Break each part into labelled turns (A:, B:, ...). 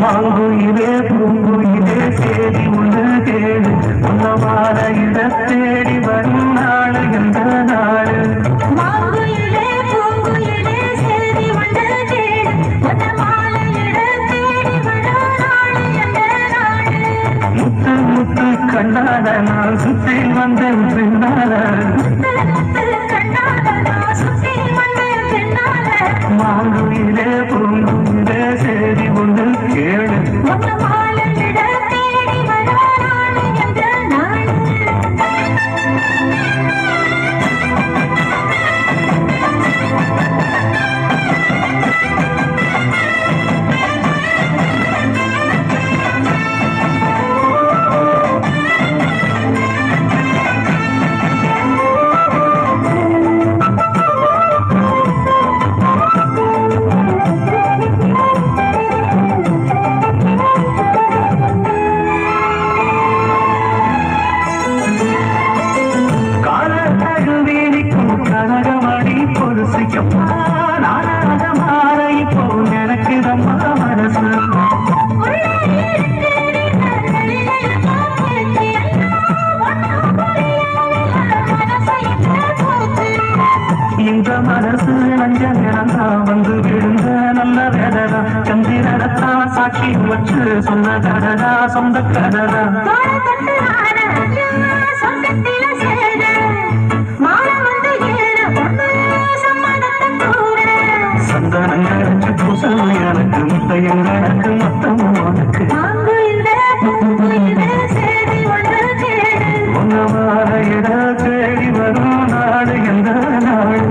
A: மாங்குயிலே பூங்குயிலே சேதி ஒன்று கேடு உன்னவார இட தேடி வரும் நாடு எந்த நாடு
B: மாங்குயிலே பூங்குயிலே சேதி ஒன்று கேடு உன்னவார இட தேடி வரும் நாடு எந்த நாடு
A: முத்து முத்து கண்ணாட நான் சுற்றி வந்தேன் பின்னால மாங்குயிலே பூங்குயிலே சேதி ஒன்று கேடு இந்த மனசு நஞ்சங்கா வந்து விழுந்த நல்ல வேதனா சந்திரனத்தா சாட்சி வச்சு சொன்ன கதடா சொந்த கதடா சந்தனங்களுக்கு பூசல் எனக்கு முத்தையங்களுக்கு மொத்தம் உனக்கு உன்னவார இட தேடி வரும் நாடு எந்த நாடு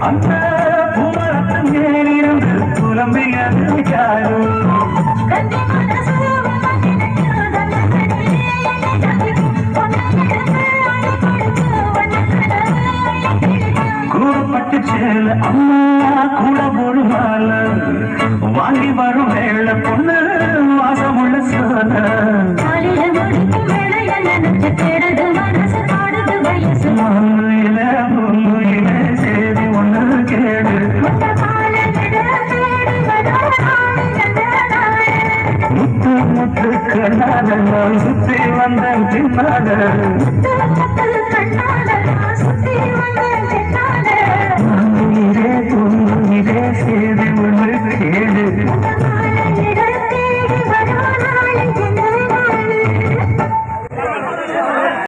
A: அந்த பூமரத்தின் மேலிருந்து புலம்பியது யாரு கூறப்பட்டு சேல அம்மா கூட ஒரு மால வாங்கி வரும் வேளை பொண்ணு வாசமுள்ள சோல சேதி ஒன்று கேடு முத்து முத்து கண்ணால நான் சுத்தி வந்தேன் பின்னால